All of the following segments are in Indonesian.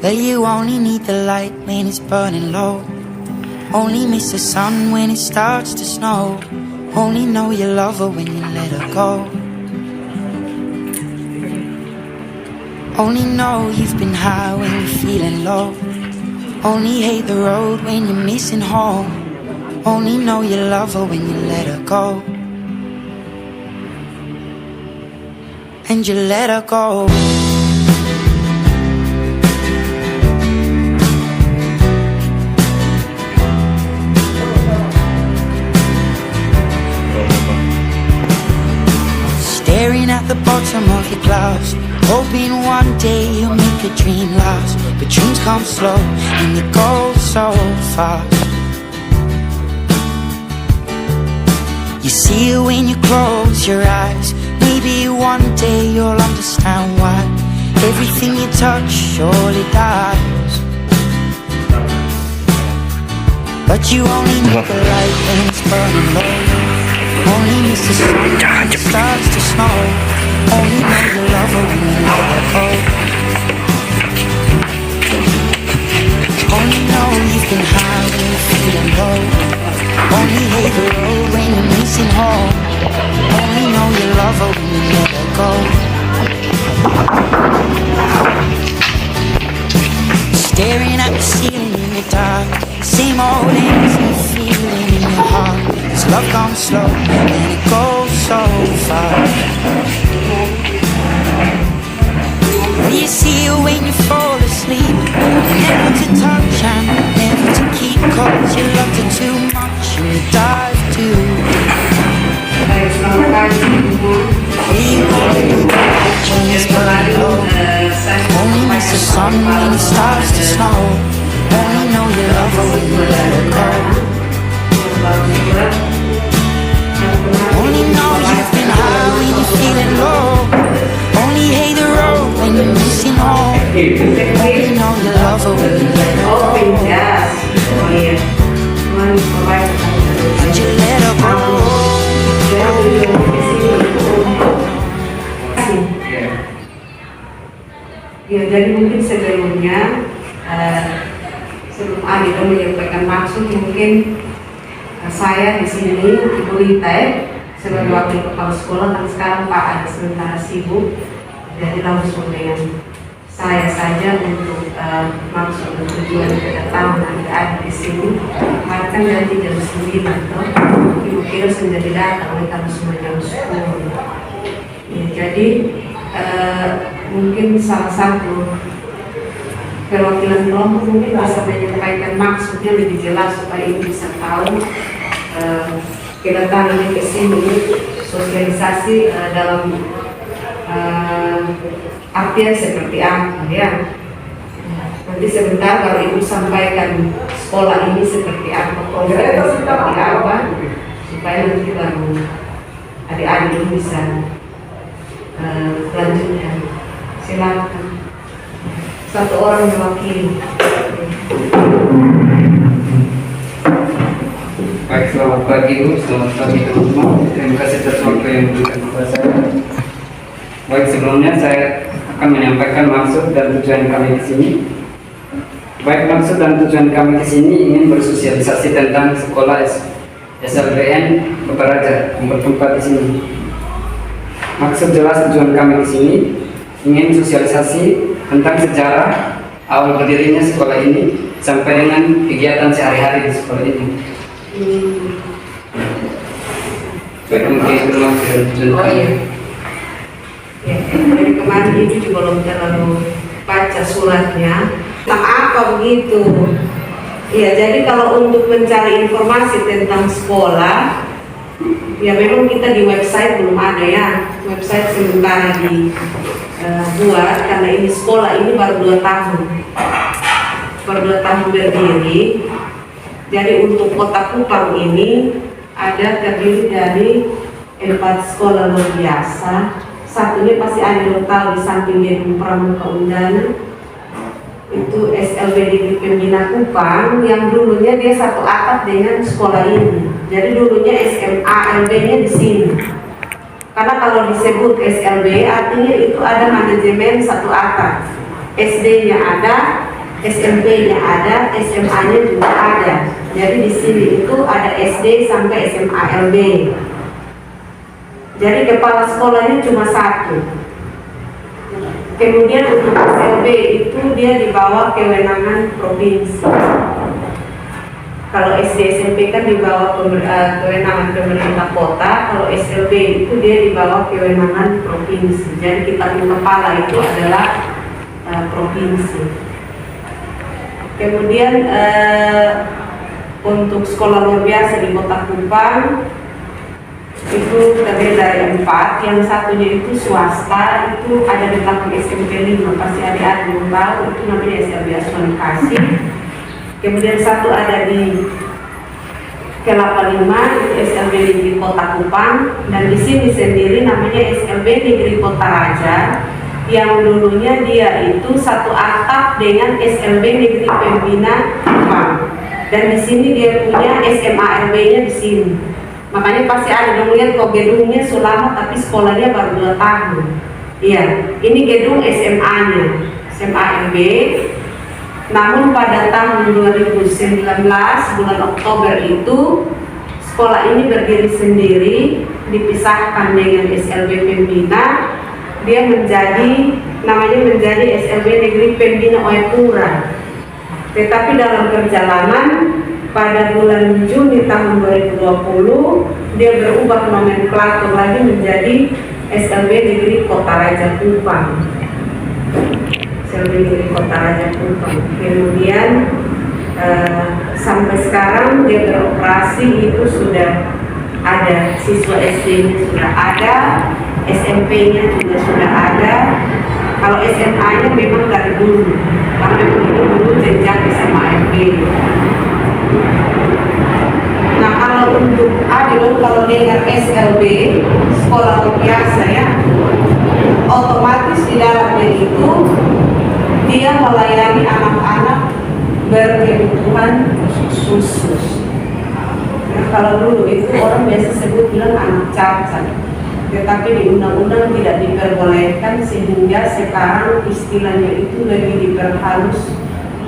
Well, you only need the light when it's burning low. Only miss the sun when it starts to snow. Only know you love her when you let her go. Only know you've been high when you're feeling low. Only hate the road when you're missing home. Only know you love her when you let her go. And you let her go. Staring at the bottom of your glass, hoping one day you'll make a dream last. But dreams come slow and they go so fast. You see it when you close your eyes. Maybe one day you'll understand why everything you touch surely dies. But you only need the light when it's burning low. Only miss the sun when it starts to snow. Only know you love her when you let her go. Only know you've been high when you're feeling low. Only hate the road when you're missing home. Only know you love her when you let her go. Staring at the ceiling in the dark, same old empty feeling in your heart. This love comes slow and it goes so fast. You see it when you fall asleep, never to touch and never to keep, cause you loved her too much and you dive too. Only miss the sun when it starts to snow. Only know you love her when you let her go. Only know you've been high when you're feeling low. Only hate the road when you're missing home. Only know you love her when you let her go. And you let her go. Ya, jadi mungkin sebelumnya sebelum Adito menyampaikan maksud, mungkin saya di sini Ibu Rita sebagai wakil kepala sekolah, kan sekarang Pak ada sementara sibuk, jadi langsung dengan saya saja untuk maksud dan tujuan kedatangan adik-adik di sini. Kan nanti jam 9 toh, Ibu kira sudah datang oleh karena semua jam 10. Ya, jadi mungkin salah satu perwakilan kelompok mungkin bisa menyampaikan maksudnya lebih jelas supaya ibu bisa tahu kedatangan ke sini, sosialisasi dalam artian seperti apa ya. Nanti sebentar kalau ibu sampaikan sekolah ini seperti apa, programnya seperti apa, supaya nanti baru adik-adik bisa selanjutnya. Silakan satu orang mewakili. Baik, selamat pagi Bu, selamat pagi teman-teman. Terima kasih atas waktu yang diberikan kepada saya. Baik, sebelumnya saya akan menyampaikan maksud dan tujuan kami di sini. Baik, maksud dan tujuan kami di sini ingin bersosialisasi tentang sekolah SLBN Beparaja yang bertempat di sini. Maksud jelas tujuan kami di sini ingin sosialisasi tentang sejarah awal berdirinya sekolah ini sampai dengan kegiatan sehari-hari di sekolah ini. Baik, mungkin itu maksud dan tujuan kami. Ya, dari kemarin itu juga belum terlalu baca suratnya. Tentang apa begitu? Ya, jadi kalau untuk mencari informasi tentang sekolah, ya memang kita di website belum ada ya. Website sementara dibuat karena ini sekolah ini baru 2 tahun. Baru 2 tahun berdiri. Jadi untuk Kota Kupang ini ada terdiri dari 4 sekolah luar biasa. Satunya pasti ada tahu di samping Gedung Pramuka Undana. Itu SLB Pembina Kupang yang dulunya dia satu atap dengan sekolah ini. Jadi dulunya SMA LB-nya di sini. Karena kalau disebut SLB artinya itu ada manajemen satu atap. SD-nya ada, SMP-nya ada, SMA-nya juga ada. Jadi di sini itu ada SD sampai SMA LB. Jadi kepala sekolahnya cuma satu. Kemudian untuk SLB itu dia di bawah kewenangan provinsi. Kalau SD SMP kan di bawah kewenangan pemerintah kota, kalau SLB itu dia di bawah kewenangan provinsi. Jadi kita kepala itu adalah provinsi. Kemudian untuk sekolah luar biasa di Kota Kupang itu terdiri dari 4, yang satunya itu swasta, itu ada di belakang SMP 5, pasti adik-adik tahu, itu namanya SLB Asuhan Kasih. Kemudian satu ada di Kelapa 5, itu SLB Negeri Kota Kupang, dan di sini sendiri namanya SLB Negeri Kota Raja, yang dulunya dia itu satu atap dengan SLB Negeri Pembina Kupang, dan di sini dia punya SMA LB-nya di sini. Makanya pasti ada dong lihat kok gedungnya selama tapi sekolahnya baru 2 tahun. Iya, ini gedung SMA-nya, SMA LB. Namun pada tahun 2019 bulan Oktober itu sekolah ini berdiri sendiri, dipisahkan dengan SLB Pembina. Dia namanya menjadi SLB Negeri Pembina Oyapura. Tetapi dalam perjalanan pada bulan Juni tahun 2020 dia berubah nomenklatur lagi menjadi SLB Negeri Kota Raja Kupang. SLB Negeri Kota Raja Kupang. Kemudian sampai sekarang dia beroperasi itu sudah ada, siswa SD-nya sudah ada, SMP-nya juga sudah ada. Kalau SMA-nya memang dari dulu, karena ini dulu jenjang SMA LB. Nah kalau untuk kalau dengar SLB, sekolah luar biasa ya, otomatis di dalamnya itu dia melayani anak-anak berkebutuhan khusus. Nah, kalau dulu itu orang biasa sebut bilang anak cacat, tetapi di undang-undang tidak diperbolehkan, sehingga sekarang istilahnya itu lebih diperhalus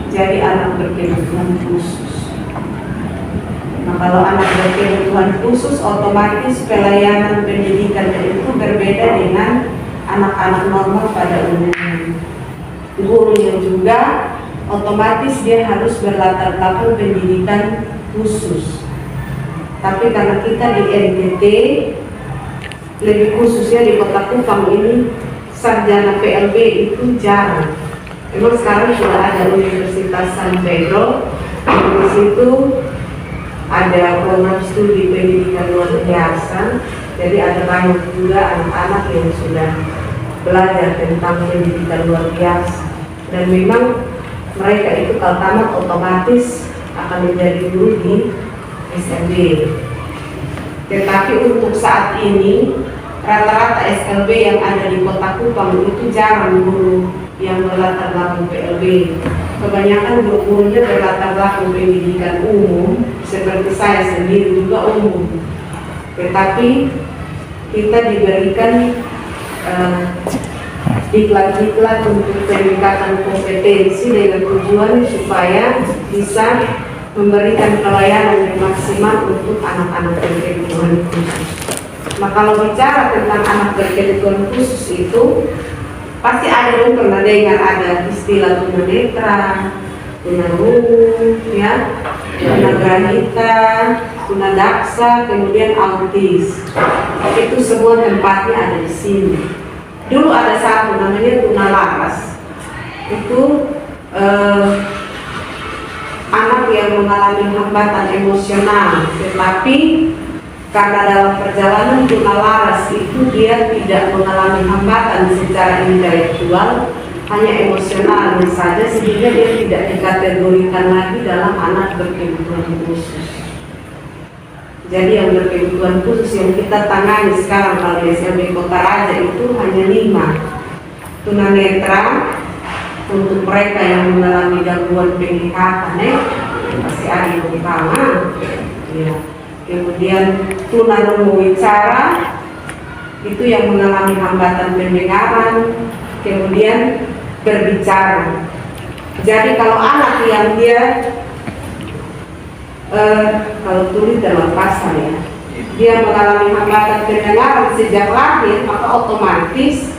jadi anak berkebutuhan khusus. Nah kalau anak berkebutuhan khusus, otomatis pelayanan pendidikan itu berbeda dengan anak-anak normal pada umumnya. Gurunya juga otomatis dia harus berlatar belakang pendidikan khusus. Tapi karena kita di NTT, lebih khususnya di Kota Kupang ini, sarjana PLB itu jarang. Memang sekarang sudah ada Universitas San Pedro, di situ ada program studi pendidikan luar biasa. Jadi ada banyak juga anak-anak yang sudah belajar tentang pendidikan luar biasa. Dan memang mereka itu kalau tamat otomatis akan menjadi guru di SLB. Tetapi untuk saat ini rata-rata SLB yang ada di Kota Kupang itu jarang guru yang berlatar belakang PLB. Kebanyakan guru-gurunya berlatar belakang pendidikan umum, seperti saya sendiri juga umum. Tetapi kita diberikan diklat-diklat untuk peningkatan kompetensi dengan tujuan supaya bisa memberikan pelayanan yang maksimal untuk anak-anak berkebutuhan khusus. Nah kalau bicara tentang anak berkebutuhan khusus itu pasti ada dong pernah dengar ada istilah tunanetra, tunarungu, ya, tunagrahita, tunadaksa, kemudian autis. Itu semua tempatnya ada di sini. Dulu ada satu namanya tunalaras. Itu anak yang mengalami hambatan emosional, tetapi karena dalam perjalanan tunalaras itu dia tidak mengalami hambatan secara intelektual, hanya emosional saja, sehingga dia tidak dikategorikan lagi dalam anak berkebutuhan khusus. Jadi yang berkebutuhan khusus yang kita tangani sekarang kalau di SLB Kota Raja itu hanya 5. Tunanetra untuk mereka yang mengalami gangguan penglihatan, pasti ada yang utama. Ya. Kemudian tunarungu wicara itu yang mengalami hambatan pendengaran, kemudian berbicara. Jadi kalau anak yang dia kalau tulis dalam pasal ya, dia mengalami hambatan pendengaran sejak lahir, maka otomatis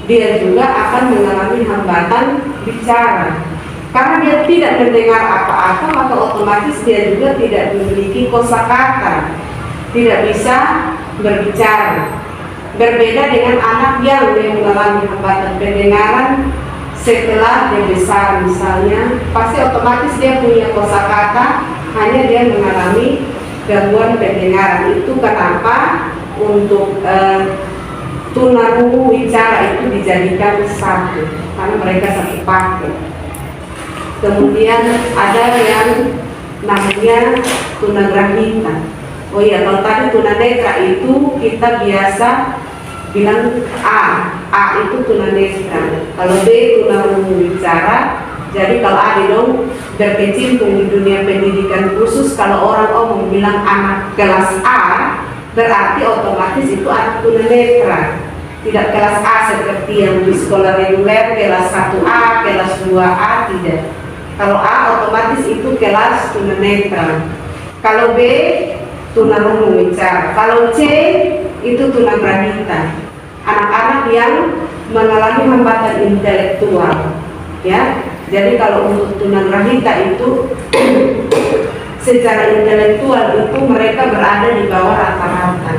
dia juga akan mengalami hambatan bicara. Karena dia tidak mendengar apa-apa, maka otomatis dia juga tidak memiliki kosakata, tidak bisa berbicara. Berbeda dengan anak yang mengalami hambatan pendengaran setelah dia besar misalnya, pasti otomatis dia punya kosakata, hanya dia mengalami gangguan pendengaran. Itu kenapa untuk tunarungu wicara itu dijadikan satu, karena mereka satu paket. Kemudian ada yang namanya tunagrahita. Oh iya, kalau tadi tunanetra itu kita biasa bilang A itu tunanetra. Kalau B tunarungu wicara. Jadi kalau ada dong berkecimpung di dunia pendidikan khusus, kalau orang omong bilang anak kelas A, berarti otomatis itu anak tunanetra. Tidak kelas A seperti yang di sekolah reguler, kelas 1A, kelas 2A, tidak. Kalau A otomatis itu kelas tunanetra. Kalau B tunarungu wicara. Kalau C itu tunagrahita. Anak-anak yang mengalami hambatan intelektual, ya. Jadi kalau untuk tunagrahita itu secara intelektual itu mereka berada di bawah rata-rata.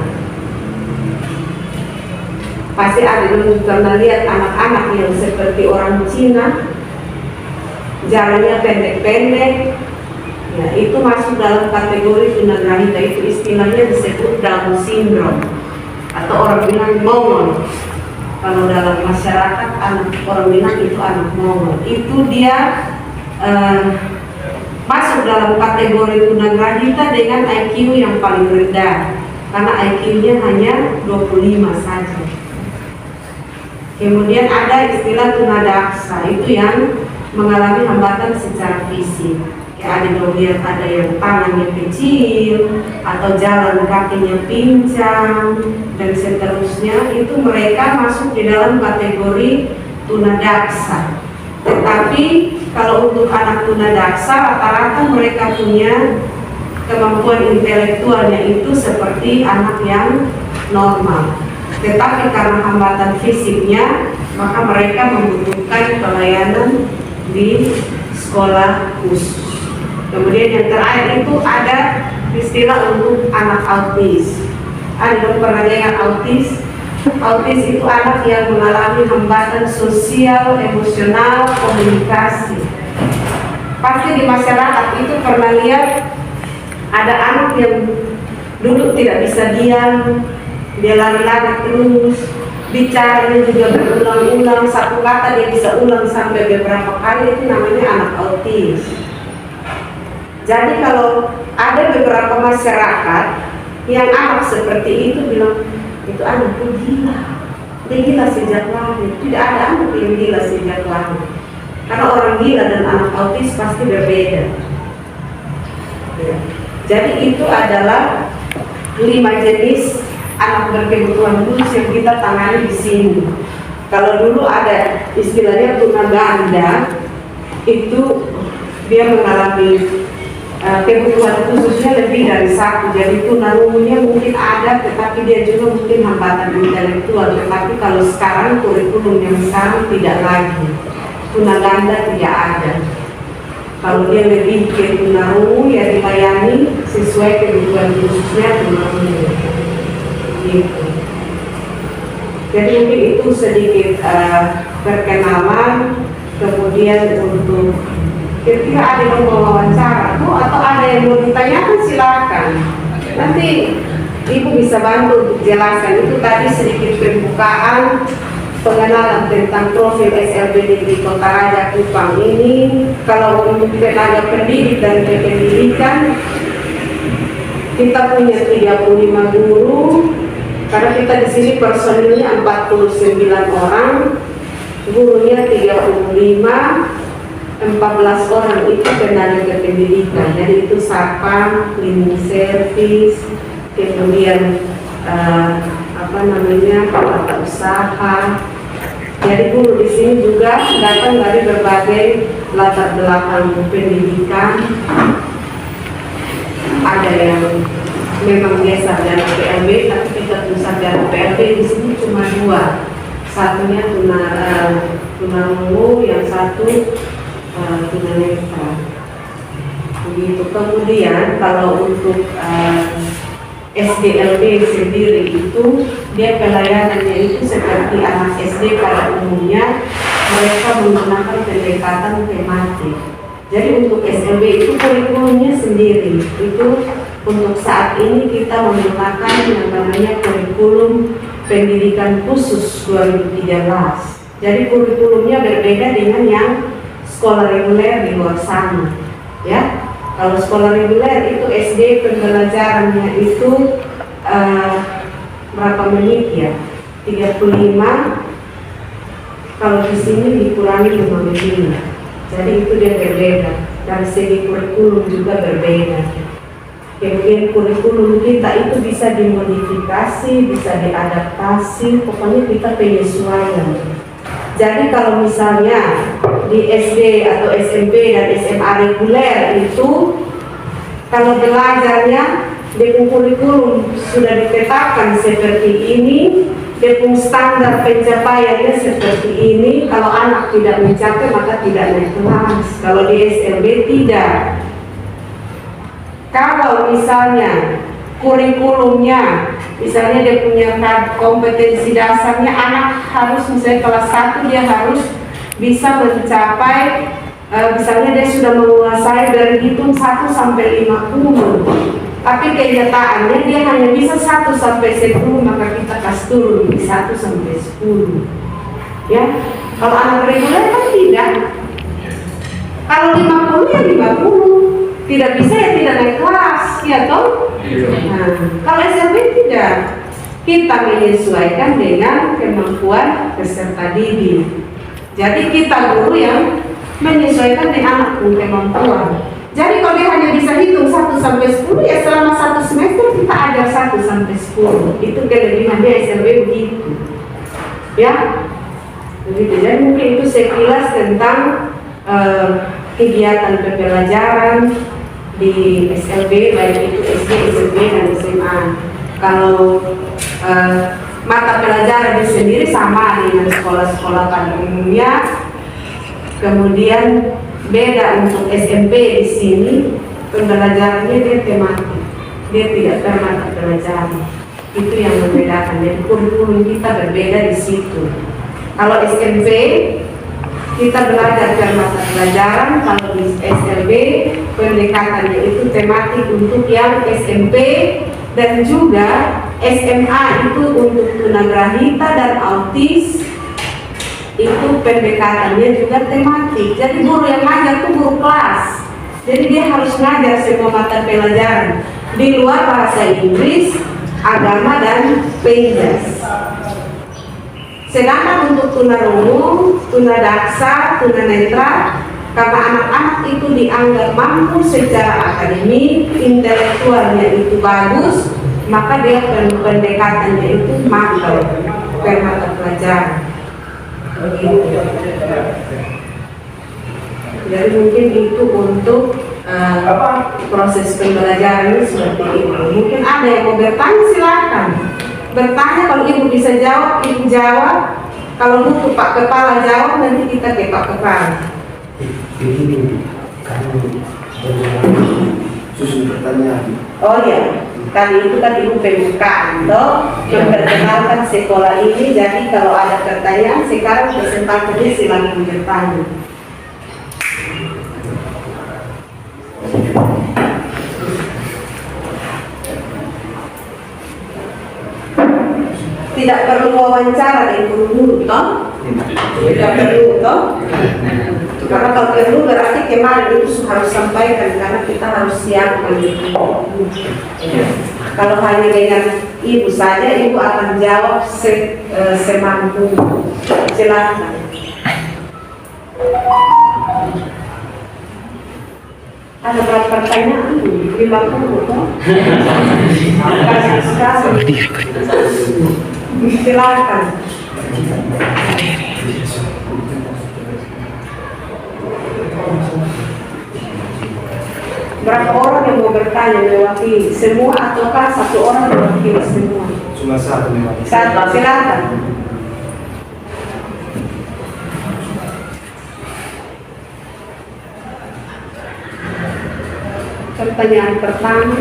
Pasti ada yang pernah lihat anak-anak yang seperti orang Cina, jalannya pendek-pendek. Ya, itu masuk dalam kategori tunagrahita. Itu istilahnya disebut Down syndrome atau orang bilang Mongol. Kalau dalam masyarakat orang bilang itu anak Mongol. Itu dia masuk dalam kategori tunagrahita dengan IQ yang paling rendah, karena IQ-nya hanya 25 saja. Kemudian ada istilah tunadaksa, itu yang mengalami hambatan secara fisik. Ada dong, ada yang tangannya kecil atau jalan kakinya pincang dan seterusnya. Itu mereka masuk di dalam kategori tunadaksa. Tetapi kalau untuk anak tunadaksa, rata-rata mereka punya kemampuan intelektualnya itu seperti anak yang normal. Tetapi karena hambatan fisiknya, maka mereka membutuhkan pelayanan di sekolah khusus. Kemudian yang terakhir itu ada istilah untuk anak autis. Anda pernah dengar autis? Autis itu anak yang mengalami hambatan sosial, emosional, komunikasi. Pasti di masyarakat itu pernah lihat ada anak yang duduk tidak bisa diam, dia lari-lari terus, bicaranya juga berulang-ulang, satu kata dia bisa ulang sampai beberapa kali, itu namanya anak autis. Jadi kalau ada beberapa masyarakat yang anak seperti itu bilang, itu anak itu gila, dia gila sejak lahir. Tidak ada anak yang gila sejak lahir, karena orang gila dan anak autis pasti berbeda. Ya. Jadi itu adalah 5 jenis anak berkebutuhan khusus yang kita tangani di sini. Kalau dulu ada istilahnya tunaganda, itu dia mengalami kebutuhan khususnya lebih dari satu. Jadi tunarungunya mungkin ada, tetapi dia juga mungkin hambatan intelektual. Tetapi kalau sekarang kurikulum yang sekarang tidak lagi, tunaganda tidak ada. Kalau dia lebih ke tunarungu, ya dilayani sesuai kebutuhan khususnya tunarungu. Gitu. Jadi mungkin itu sedikit perkenalan. Kemudian untuk ketika ada yang mau wawancara atau ada yang mau ditanyakan, silakan. Nanti Ibu bisa bantu untuk jelaskan. Itu tadi sedikit pembukaan pengenalan tentang profil SLB Negeri Kota Raja Kupang ini. Kalau untuk tenaga pendidik dan pendidikan, kita punya 35 guru. Karena kita di sini personilnya 49 orang, gurunya 35. 14 orang itu tenaga pendidikan. Jadi itu satpam, cleaning service, kemudian tata usaha, Jadi guru di sini juga datang dari berbagai latar belakang pendidikan. Ada yang memang dia sarjana PLB, tapi kita tuh sarjana PLB di sini cuma 2. Satunya tunarungu, yang satu tunanetra. Begitu. Kemudian kalau untuk SDLB sendiri itu dia pelayanannya itu seperti anak SD pada umumnya, mereka menggunakan pendekatan tematik. Jadi untuk SLB itu kurikulumnya sendiri. Itu untuk saat ini kita menggunakan yang namanya kurikulum pendidikan khusus 2013. Jadi kurikulumnya berbeda dengan yang sekolah reguler di luar sana, ya. Kalau sekolah reguler itu SD pembelajarannya itu berapa menit ya? 35. Kalau di sini dikurangi 5 menit. Jadi itu dia berbeda. Dari segi kurikulum juga berbeda. Kemudian kurikulum kita itu bisa dimodifikasi, bisa diadaptasi, pokoknya kita penyesuaian. Jadi kalau misalnya di SD atau SMP dan SMA reguler itu kalau belajarnya dengan kurikulum sudah ditetapkan seperti ini, dengan standar pencapaiannya seperti ini, kalau anak tidak mencapai maka tidak naik kelas. Kalau di SLB tidak. Kalau misalnya kurikulumnya, misalnya dia punya kompetensi dasarnya, anak harus misalnya kelas 1 dia harus bisa mencapai, misalnya dia sudah menguasai berhitung 1 sampai 50. Tapi kenyataannya dia hanya bisa 1 sampai 10, maka kita kasih turun di 1 sampai 10. Ya, kalau anak reguler kan tidak. Kalau 50 ya 50. Tidak bisa ya tidak naik kelas, ya toh? Nah, kalau SMP tidak, kita menyesuaikan dengan kemampuan peserta didik. Jadi kita guru yang menyesuaikan dengan anak pun kemampuan. Jadi kalau dia hanya bisa hitung 1 sampai 10, ya selama 1 semester kita ajar 1 sampai 10. Itu kelebihannya SMP begitu. Ya, begitu. Jadi mungkin itu sekilas tentang kegiatan pembelajaran di SLB, baik itu SD, SMP, dan SMA. Kalau mata pelajaran sendiri sama dengan sekolah-sekolah pada umumnya. Kemudian beda untuk SMP di sini pembelajarannya dia tematik, dia tidak per mata pelajaran. Itu yang membedakan. Jadi kurikulum kita berbeda di situ. Kalau SMP kita belajar per mata pelajaran, kalau di SLB pendekatannya itu tematik untuk yang SMP dan juga SMA itu untuk tunagrahita dan autis, itu pendekatannya juga tematik. Jadi guru yang ngajar itu guru kelas, jadi dia harus ngajar semua mata pelajaran di luar bahasa Inggris, agama, dan penjas. Sedangkan untuk tunarungu, tunadaksa, tunanetra, karena anak-anak itu dianggap mampu secara akademik, intelektualnya itu bagus, maka dia pendekatannya itu makro per mata pelajaran. Begitu. Jadi mungkin itu untuk proses pembelajaran ini seperti itu. Mungkin ada yang mau bertanya, silakan bertanya. Kalau ibu bisa jawab, ibu jawab. Kalau butuh Pak Kepala jawab, nanti kita ke Pak Kepala. Ini kami susun pertanyaan. Oh ya, tadi itu kan ibu pembukaan toh, memperkenalkan sekolah ini. Jadi kalau ada pertanyaan sekarang kesempatan silakan bertanya. Tidak perlu wawancara dari guru-guru toh? Tidak perlu toh? Karena kalau perlu berarti kemarin itu harus sampaikan, karena kita harus siapkan itu. Kalau hanya dengan ibu saja, ibu akan jawab semampu. Silakan. Ada berapa pertanyaan? 50 toh? Kasih sekali. Silakan. Berapa orang yang mau bertanya mewakili semua ataukah satu orang mewakili semua? Cuma satu memang. Satu, silakan. Pertanyaan pertama.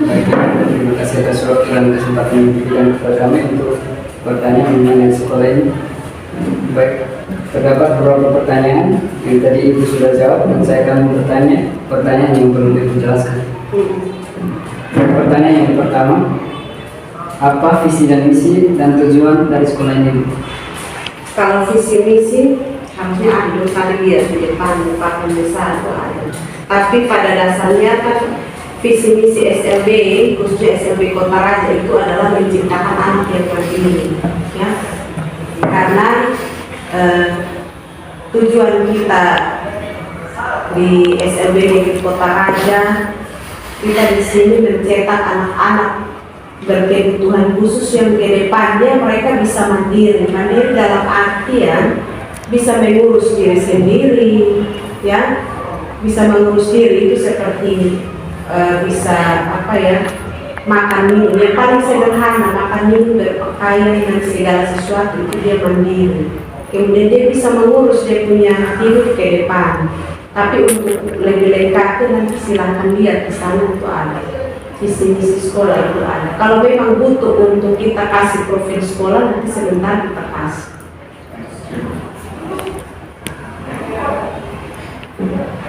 Baik, terima kasih atas waktu dan kesempatan yang diberikan kepada kami untuk bertanya mengenai sekolah ini. Baik, terdapat beberapa pertanyaan yang tadi Ibu sudah jawab dan saya akan bertanya pertanyaan yang belum Ibu jelaskan. Pertanyaan yang pertama, apa visi dan misi dan tujuan dari sekolah ini? Kalau visi misi harusnya ada kali lihat di depan papan besar itu ada. Tapi pada dasarnya kan visi misi SLB, khususnya SLB Kota Raja itu adalah menciptakan anak yang mandiri, ya. Karena tujuan kita di SLB Negeri Kota Raja, kita di sini mencetak anak-anak berkebutuhan khusus yang ke depannya mereka bisa mandiri. Mandiri dalam artian bisa mengurus diri sendiri, ya, bisa mengurus diri itu seperti bisa apa ya, makan minum yang paling sederhana, makan minum, berpakaian dan segala sesuatu itu dia mandiri. Kemudian dia bisa mengurus dia punya hidup ke depan. Tapi untuk lebih lengkapnya nanti silakan lihat di sana itu ada visi misi sekolah itu ada. Kalau memang butuh untuk kita kasih profil sekolah nanti sebentar kita kasih.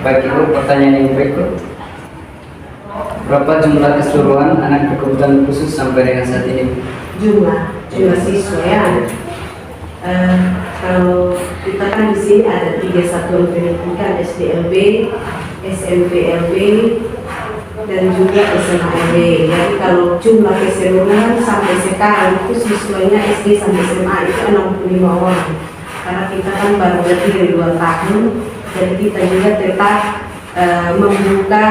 Baik, Ibu, pertanyaan yang berikut. Berapa jumlah keseluruhan anak berkebutuhan khusus sampai dengan saat ini? Jumlah siswa ya. Kalau kita kan di sini ada 3 satuan pendidikan, SDLB, SMPLB, dan juga SMALB. Jadi kalau jumlah keseluruhan sampai sekarang itu siswanya SD sampai SMA itu 65 orang. Karena kita kan baru berdiri 2 tahun, jadi kita juga tetap membuka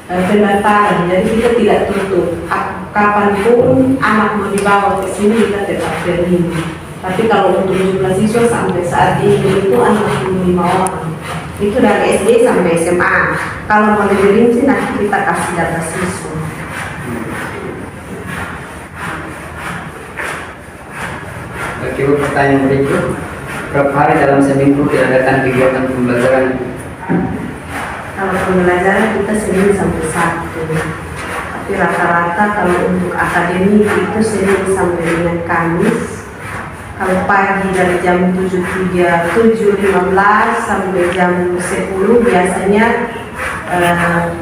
pendaftaran. Jadi kita tidak tutup. Kapanpun anak mau dibawa ke sini kita tetap terima. Tapi kalau untuk jumlah siswa sampai saat ini itu 65 orang. Itu dari SD sampai SMA. Kalau mau lebih rinci nanti kita kasih data siswa. Baik, Ibu, pertanyaan berikut. Berapa hari dalam seminggu diadakan kegiatan pembelajaran? Kalau pembelajaran kita Senin sampai Sabtu. Tapi rata-rata kalau untuk akademik itu Senin sampai dengan Kamis. Kalau pagi dari jam 7.15 sampai jam 10 biasanya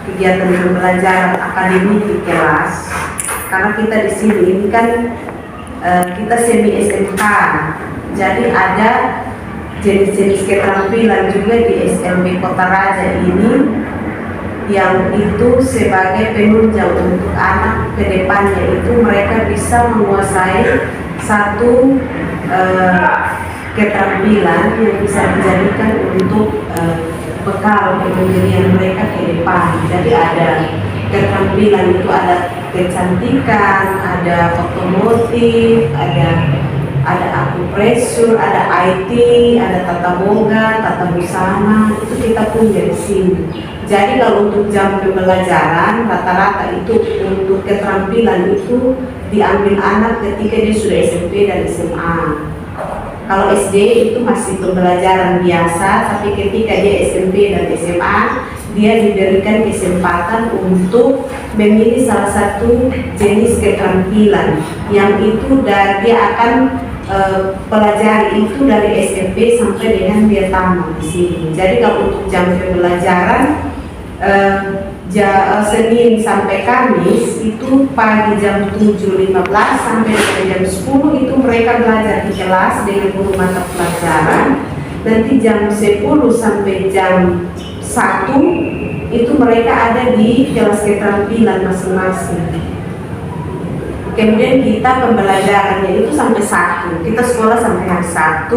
kegiatan pembelajaran akademik di kelas. Karena kita di sini ini kan kita semi SMK, jadi ada jenis-jenis keterampilan juga di SLB Kota Raja ini yang itu sebagai penunjang untuk anak ke depannya itu mereka bisa menguasai satu keterampilan yang bisa dijadikan untuk bekal kemandirian mereka ke depan. Jadi ada keterampilan itu ada kecantikan, ada otomotif, ada akupresur, ada IT, ada tata boga, tata busana, itu kita punya di sini. Jadi kalau untuk jam pembelajaran rata-rata itu untuk keterampilan itu diambil anak ketika dia sudah SMP dan SMA. Kalau SD itu masih pembelajaran biasa, tapi ketika dia SMP dan SMA, dia diberikan kesempatan untuk memilih salah satu jenis keterampilan yang itu dia akan pelajari itu dari SMP sampai dengan dia tamat di sini. Jadi kalau untuk jam pembelajaran Senin sampai Kamis itu pagi jam 7.15 sampai jam 10 itu mereka belajar di kelas dengan guru mata pelajaran. Nanti jam 10 sampai jam 1 itu mereka ada di kelas keterampilan masing-masing. Kemudian kita pembelajarannya itu sampai 1. Kita sekolah sampai hari 1.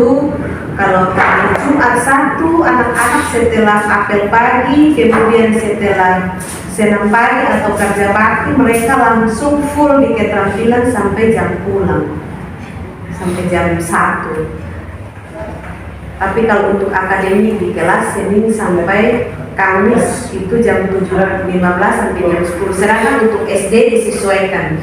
Kalau hari Jumat 1 anak-anak setelah apel pagi, kemudian setelah senam pagi atau kerja bakti mereka langsung full di keterampilan sampai jam pulang. sampai jam 1. Tapi kalau untuk akademik di kelas Senin sampai Kamis itu jam 7.15 sampai jam 10. Sedangkan untuk SD disesuaikan.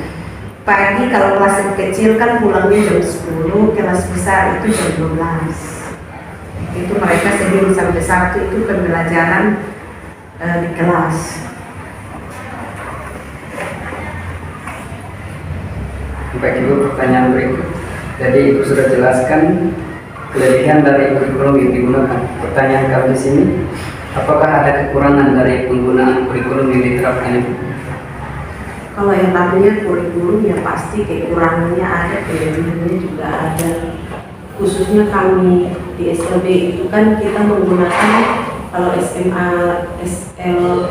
Pagi kalau kelas yang kecil kan pulangnya jam 10, kelas besar itu jam 12. Itu mereka Senin sampai Sabtu itu pembelajaran di kelas. Baik Ibu, pertanyaan berikut. Jadi Ibu sudah jelaskan kelebihan dari kurikulum yang digunakan. Pertanyaan kami di sini, apakah ada kekurangan dari penggunaan kurikulum yang diterapkan Ibu? Kalau yang namanya kurikulum ya pasti kekurangannya ada, kelebihannya juga ada. Khususnya kami di SLB itu kan kita menggunakan, kalau SMA,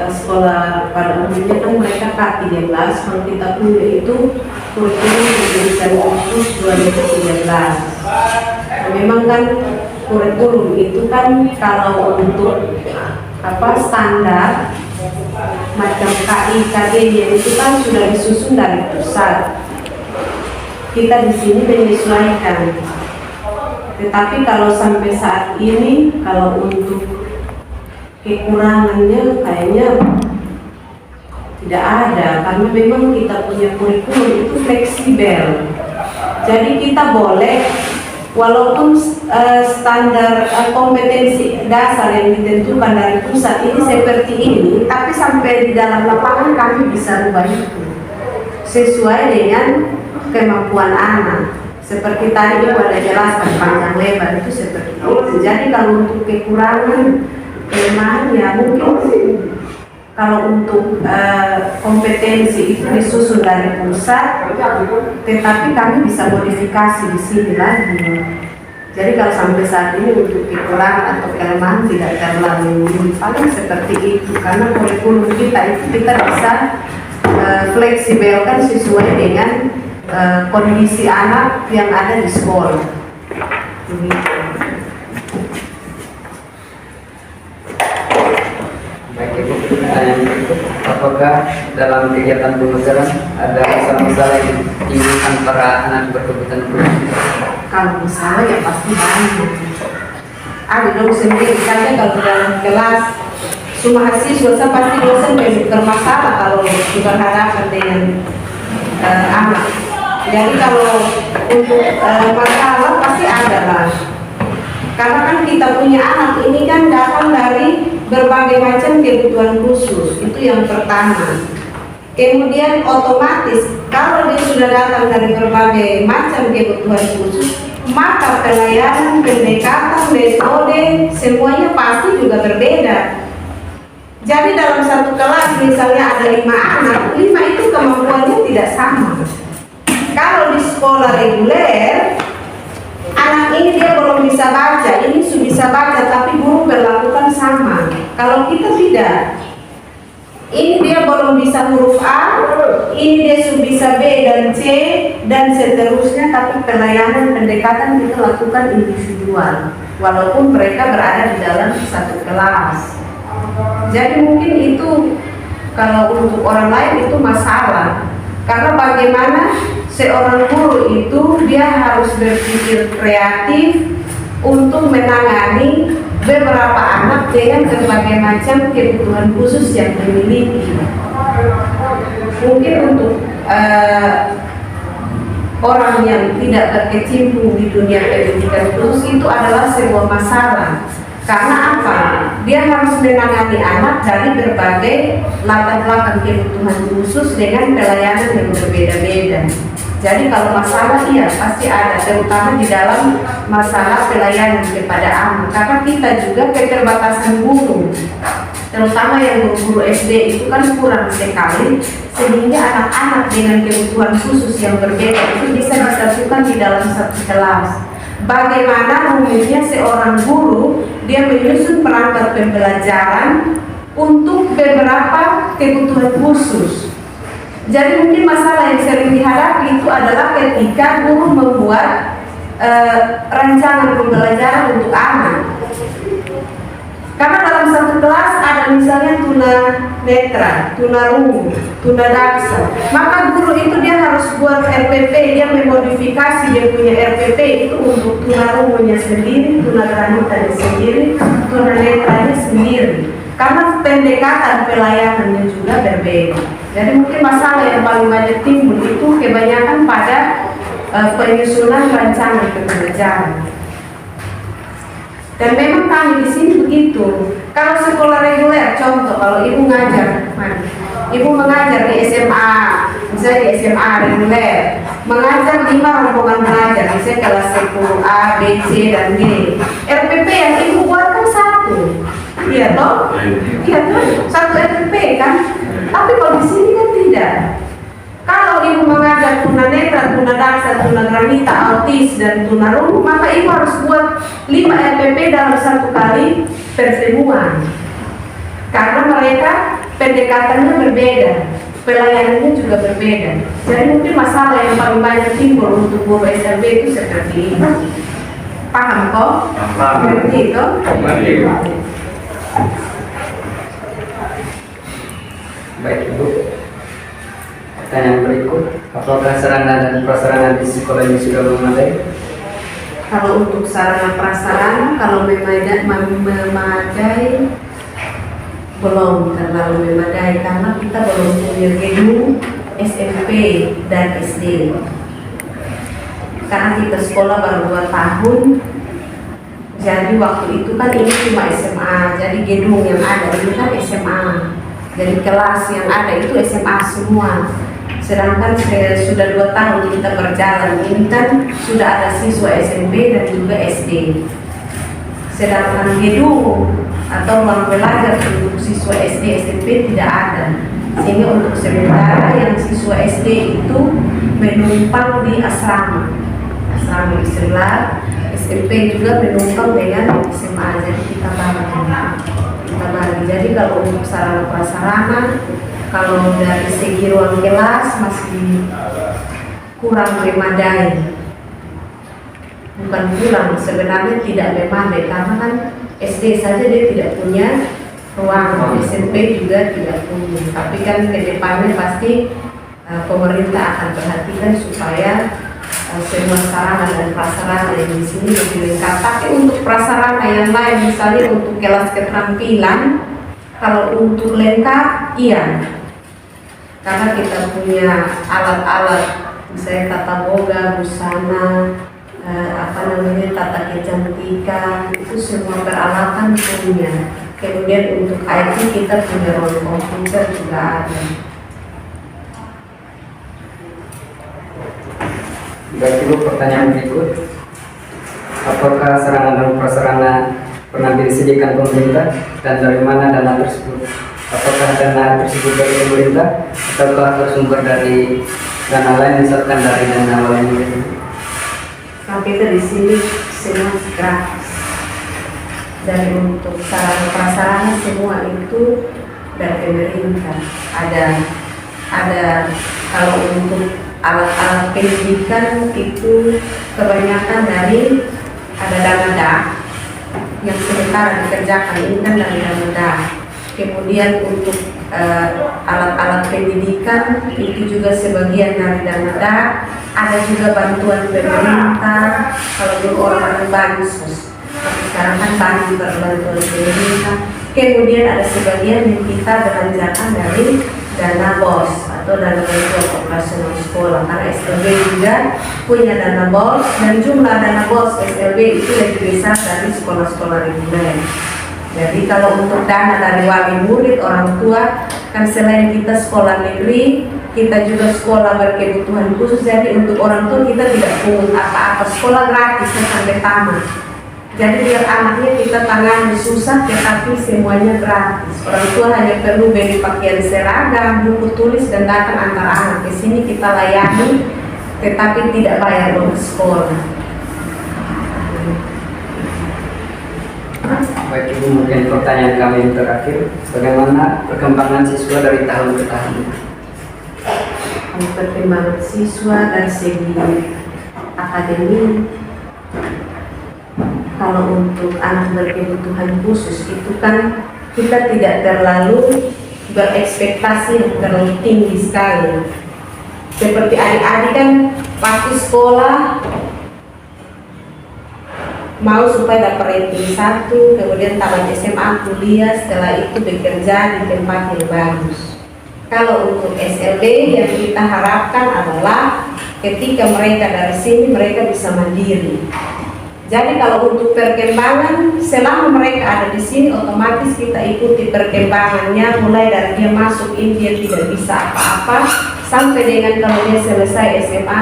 sekolah pada umumnya kan mereka K13, kalau kita punya itu kurikulum pendidikan khusus 2013. Nah, memang kan kurikulum itu kan kalau untuk standar macam KI, KG-nya itu kan sudah disusun dari pusat. Kita di sini menyesuaikan. Tetapi kalau sampai saat ini, kalau untuk kekurangannya kayaknya tidak ada, karena memang kita punya kurikulum itu fleksibel. Jadi kita boleh, walaupun standar kompetensi dasar yang ditentukan dari pusat ini seperti ini, tapi sampai di dalam lapangan kami bisa rubah itu sesuai dengan kemampuan anak. Seperti tadi Ibu ada jelaskan panjang lebar itu seperti itu. Jadi kalau untuk kekurangan, kelemahan ya mungkin kalau untuk kompetensi itu disusun dari pusat, tetapi kami bisa modifikasi di sini lagi. Jadi kalau sampai saat ini untuk kekurangan atau kelemahan tidak terlalu paling seperti itu, karena kurikulum kita bisa fleksibelkan sesuai dengan kondisi anak yang ada di sekolah. Baik Ibu, pertanyaan berikut, apakah dalam kegiatan pembelajaran ada masalah-masalah yang ditimbulkan para anak berkebutuhan khusus? Kalau misalnya ya pasti banyak. Ada dosen misalnya kalau dalam kelas semua mahasiswa pasti dosen bermasalah kalau berhadapan dengan anak. Jadi kalau untuk masalah pasti ada lah. Karena kan kita punya anak ini kan datang dari berbagai macam kebutuhan khusus, itu yang pertama. Kemudian otomatis kalau dia sudah datang dari berbagai macam kebutuhan khusus, maka pelayanan, pendekatan, metode semuanya pasti juga berbeda. Jadi dalam satu kelas misalnya ada 5 anak, 5 itu kemampuannya tidak sama. Kalau di sekolah reguler, anak ini dia belum bisa baca, ini sudah bisa baca, tapi guru berlakukan sama. Kalau kita tidak, ini dia belum bisa huruf A, ini dia sudah bisa B dan C, dan seterusnya, tapi pelayanan pendekatan kita lakukan individual, walaupun mereka berada di dalam satu kelas. Jadi mungkin itu kalau untuk orang lain itu masalah, karena bagaimana seorang guru itu dia harus berpikir kreatif untuk menangani beberapa anak dengan berbagai macam kebutuhan khusus yang dimiliki. Mungkin untuk orang yang tidak berkecimpung di dunia pendidikan khusus itu adalah sebuah masalah. Karena apa? Dia harus menangani anak dari berbagai latar belakang kebutuhan khusus dengan pelayanan yang berbeda-beda. Jadi kalau masalah iya pasti ada, terutama di dalam masalah pelayanan kepada anak. Karena kita juga keterbatasan guru, terutama yang guru SD itu kan kurang sekali, sehingga anak-anak dengan kebutuhan khusus yang berbeda itu bisa disatukan di dalam satu kelas. Bagaimana mungkinnya seorang guru dia menyusun perangkat pembelajaran untuk beberapa kebutuhan khusus. Jadi mungkin masalah yang sering dihadapi itu adalah ketika guru membuat rancangan pembelajaran untuk anak. Karena dalam satu kelas ada misalnya tuna netra, tuna rungu, tuna daksa, maka guru itu dia harus buat RPP, dia memodifikasi dia punya RPP itu untuk tuna rungunya sendiri, tuna granitanya sendiri, tuna netranya sendiri. Karena pendekatan pelayanannya juga berbeda. Jadi mungkin masalah yang paling banyak timbul itu kebanyakan pada penyusunan rancangan kepengajaran. Dan memang kami di sini begitu. Kalau sekolah reguler, contoh kalau ibu ngajar, ibu mengajar di SMA, misalnya di SMA reguler, mengajar 5 rombongan belajar, misalnya kelas 10 A, B, C, dan D. RPP yang ibu buat kan 1. Iya toh? Iya toh? 1 RPP kan? Tapi kalau di sini kan tidak. Kalau ibu mengajar tuna netra, tuna daksa, tuna granita, autis, dan tuna rungu, maka ibu harus buat 5 RPP dalam 1 kali pertemuan. Karena mereka pendekatannya berbeda, pelayanannya juga berbeda. Jadi mungkin masalah yang paling banyak timbul untuk guru SLB itu seperti ini. Paham kok? Paham. Seperti itu? Baik Ibu. Pertanyaan berikut, apakah sarana dan prasarana di sekolah ini sudah memadai? Kalau untuk sarana prasarana, kalau memadai belum terlalu memadai karena kita belum punya gedung SMP dan SD. Karena kita sekolah baru 2 tahun, jadi waktu itu kan ini cuma SMA, jadi gedung yang ada ini kan SMA. Jadi kelas yang ada itu SMA semua. Sedangkan sudah 2 tahun kita berjalan, ini kan sudah ada siswa SMP dan juga SD. Sedangkan gedung atau ruang belajar untuk siswa SD, SMP tidak ada. Sehingga untuk sementara yang siswa SD itu menumpang di asrama di sebelah, SMP juga menumpang dengan SMA. Jadi kita bagi. Jadi kalau untuk sarana prasarana, kalau dari segi ruang kelas masih kurang memadai. Bukan kurang, sebenarnya tidak memadai karena kan SD saja dia tidak punya ruang, SMP juga tidak punya. Tapi kan ke depannya pasti pemerintah akan perhatikan supaya semua sarana dan prasarana yang di sini lebih lengkap. Tapi untuk prasarana yang lain, misalnya untuk kelas keterampilan, kalau untuk lengkap, iya. Karena kita punya alat-alat, misalnya tata boga, busana, tata kecantikan, itu semua peralatan punya. Kemudian untuk IT kita punya ruang komputer juga ada. Baik Ibu, pertanyaan berikut, apakah sarana dan prasarana pernah disediakan pemerintah dan dari mana dana tersebut? Apakah dana tersebut dari pemerintah ataukah bersumber dari dana lain, misalkan dari dana lainnya? Nah, kita di sini semua gratis. Dan untuk sarana prasarana semua itu dari pemerintah. Ada kalau untuk alat-alat pendidikan itu kebanyakan dari ada dana DAH yang sementara dikerjakan ini kan dari dana DAH. Kemudian untuk alat-alat pendidikan itu juga sebagian dari dana DAH. Ada juga bantuan pemerintah kalau dulu orang bansos, tapi sekarang kan banyak bantuan pemerintah. Kemudian ada sebagian yang kita belanjakan dari dana BOS atau dana bantuan operasional sekolah, karena SLB juga punya dana BOS dan jumlah dana BOS SLB itu lebih besar dari sekolah-sekolah reguler. Jadi kalau untuk dana dari wali murid, orang tua, kan selain kita sekolah negeri, kita juga sekolah berkebutuhan khusus. Jadi untuk orang tua kita tidak pungut apa-apa, sekolah gratis sampai tamat. Jadi biar anaknya kita tangani susah, tetapi semuanya gratis. Orang tua hanya perlu beli pakaian seragam, buku tulis, dan datang antar anak ke sini kita layani, tetapi tidak bayar untuk sekolah. Baik Ibu, mungkin pertanyaan kami yang terakhir, bagaimana perkembangan siswa dari tahun ke tahun? Perkembangan siswa dari segi akademik kalau untuk anak berkebutuhan khusus itu kan kita tidak terlalu berekspektasi yang terlalu tinggi sekali. Seperti adik-adik kan pasti sekolah mau supaya dapat ranking 1, kemudian tamat SMA, kuliah, setelah itu bekerja di tempat yang bagus. Kalau untuk SLB yang kita harapkan adalah ketika mereka dari sini mereka bisa mandiri. Jadi kalau untuk perkembangan, selama mereka ada di sini, otomatis kita ikuti perkembangannya, mulai dari dia masuk ini dia tidak bisa apa-apa, sampai dengan kalau dia selesai SMA,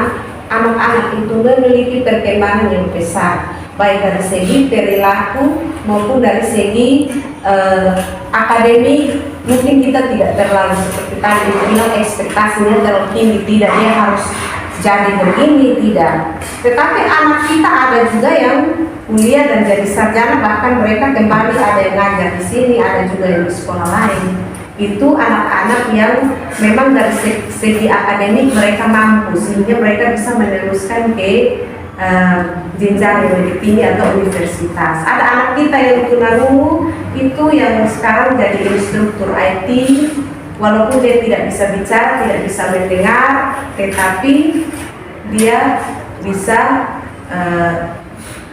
anak-anak itu memiliki perkembangan yang besar, baik dari segi perilaku maupun dari segi akademik. Mungkin kita tidak terlalu seperti tadi bilang ekspektasinya terlalu tinggi, tidak dia harus jadi begini, tidak. Tetapi anak kita ada juga yang kuliah dan jadi sarjana, bahkan mereka kembali ada yang ngajar di sini, ada juga yang di sekolah lain. Itu anak-anak yang memang dari segi akademik mereka mampu, sehingga mereka bisa meneruskan ke jenjang yang lebih tinggi atau universitas. Ada anak kita yang tunarungu itu yang sekarang jadi instruktur IT, walaupun dia tidak bisa bicara, tidak bisa mendengar, tetapi dia bisa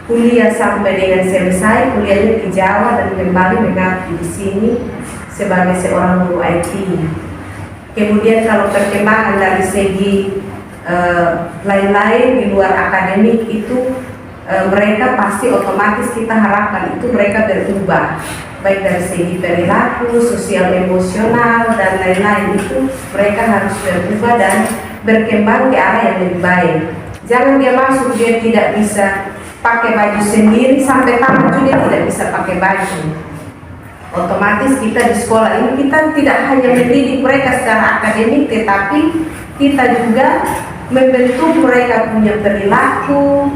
kuliah sampai dengan selesai, kuliahnya di Jawa dan kembali mengabdi di sini sebagai seorang guru IT. Kemudian kalau perkembangan dari segi lain-lain di luar akademik itu mereka pasti otomatis kita harapkan itu mereka berubah, baik dari segi perilaku, sosial emosional dan lain-lain, itu mereka harus berubah dan berkembang ke arah yang lebih baik. Jangan dia masuk dia tidak bisa pakai baju sendiri, sampai tamat juga dia tidak bisa pakai baju. Otomatis kita di sekolah ini kita tidak hanya mendidik mereka secara akademik, tetapi kita juga membentuk mereka punya perilaku,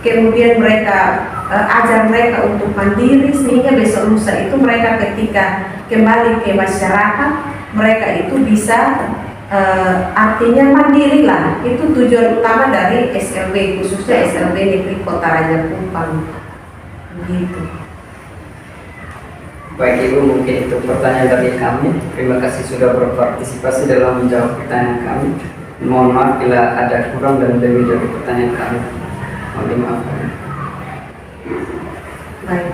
kemudian mereka ajar mereka untuk mandiri, sehingga besok lusa itu mereka ketika kembali ke masyarakat mereka itu bisa artinya mandiri lah. Itu tujuan utama dari SLB, khususnya SLB Negeri Kota Raja Kupang. Begitu. Baik Ibu, mungkin itu pertanyaan dari kami. Terima kasih sudah berpartisipasi dalam menjawab pertanyaan kami. Mohon maaf bila ada kurang dan lebih dari pertanyaan kami. Mohon dimaafkan. Baik.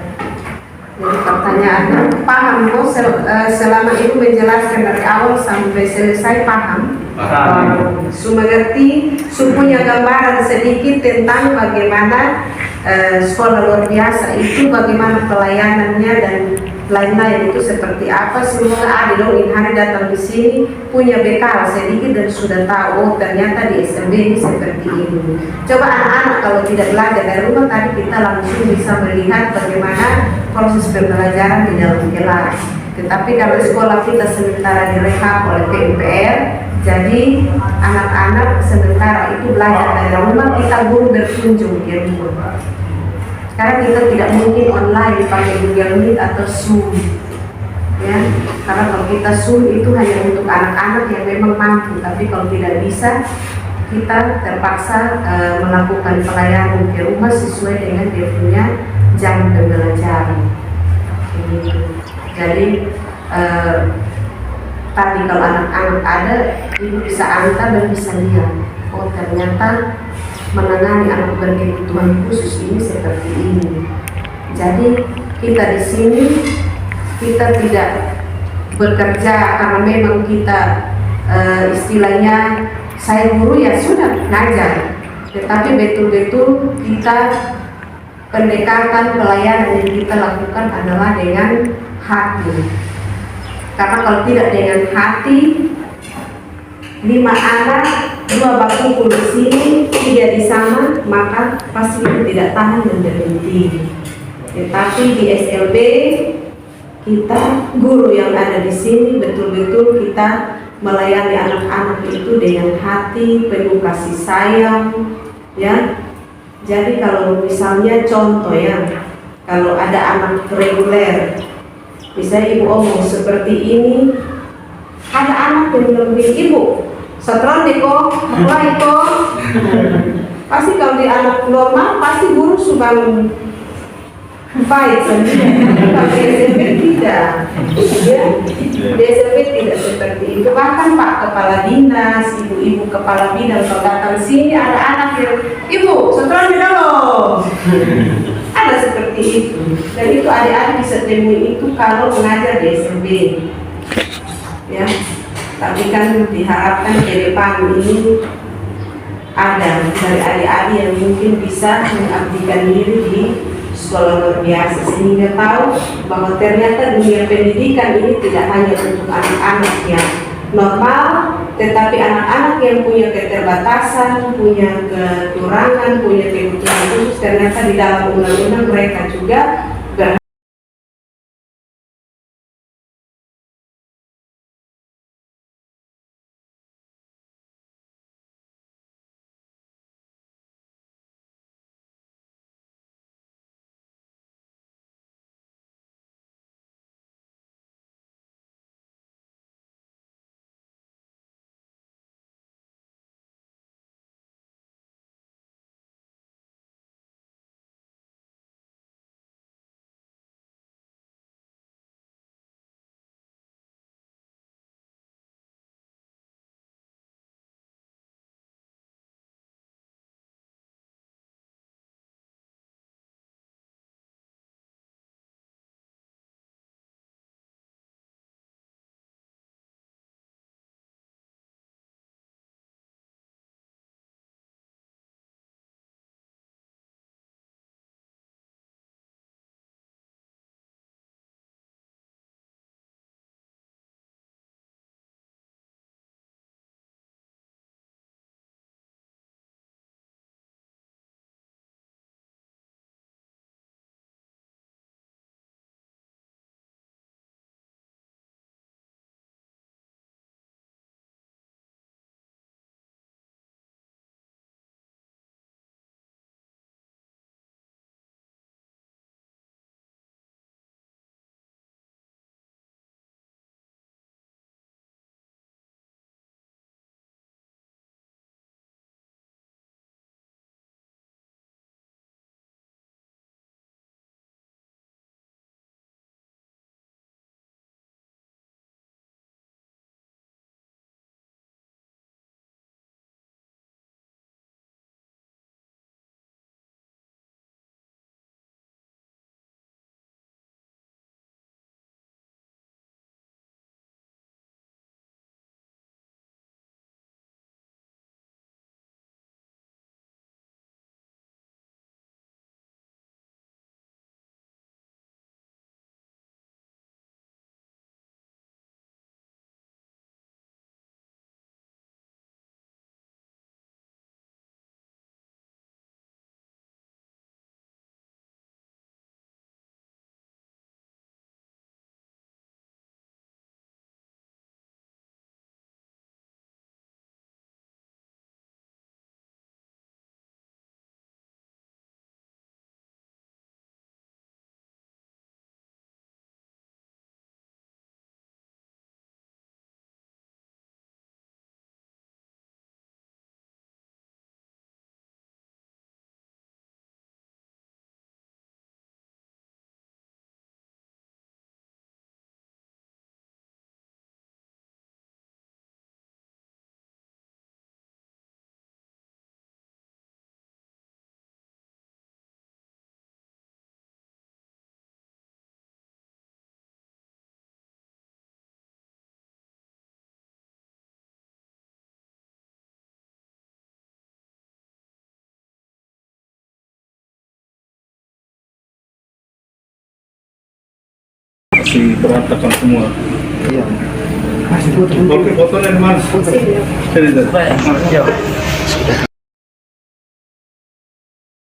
Jadi pertanyaannya, paham kok selama itu menjelaskan dari awal sampai selesai paham? Paham. Mengerti, punya gambaran sedikit tentang bagaimana sekolah luar biasa itu, bagaimana pelayanannya dan lain-lain itu seperti apa. Semoga ada dong hari datang di sini punya bekal sedikit dan sudah tahu, oh ternyata di SLB ini seperti ini. Coba anak-anak kalau tidak belajar dari rumah, tadi kita langsung bisa melihat bagaimana proses pembelajaran di dalam kelas. Tetapi kalau sekolah kita sementara direhab oleh PUPR, jadi anak-anak sementara itu belajar dari rumah, kita guru berkunjung ke rumah. Karena kita tidak mungkin online pakai Google Meet atau Zoom, ya. Karena kalau kita Zoom itu hanya untuk anak-anak yang memang mampu, tapi kalau tidak bisa, kita terpaksa melakukan pelayanan ke rumah sesuai dengan dia punya jam pembelajaran. Jadi tadi kalau anak-anak ada, ibu bisa antar dan bisa lihat, oh ternyata menangani anak berkebutuhan khusus ini seperti ini. Jadi kita di sini kita tidak bekerja karena memang kita istilahnya saya guru ya sudah ngajar, tetapi betul-betul kita pendekatan pelayanan yang kita lakukan adalah dengan hati. Karena kalau tidak dengan hati, 5 anak 2 baku di sini, 3 di sana, maka pasti tidak tahan dan berhenti. Tetapi di SLB kita guru yang ada di sini betul-betul kita melayani anak-anak itu dengan hati penuh kasih sayang, ya. Jadi kalau misalnya contoh ya, kalau ada anak reguler, misalnya ibu omong seperti ini, ada anak yang lebih ibu setron deko, mulai kok. Pasti kalau di anak normal pasti guru sudah baik saja. Tapi SMP tidak, ya. Di SMP tidak seperti itu. Bahkan Pak Kepala Dinas, ibu-ibu kepala bidang kalau datang sini ada anak yang, ibu, setelah di dalam. Ada seperti itu. Dan itu adik-adik bisa temui itu kalau mengajar di SMP. Ya, tapi kan diharapkan ke depan ini ada dari adik-adik yang mungkin bisa mengabdikan diri di sekolah luar biasa sehingga tahu bahwa ternyata dunia pendidikan ini tidak hanya untuk anak-anak yang normal, tetapi anak-anak yang punya keterbatasan, punya kekurangan, punya kebutuhan khusus, ternyata di dalam undang-undang mereka juga masih berantakan semua. Iya. Masih foto. Fotonya di mana? sini. Sini, Dad.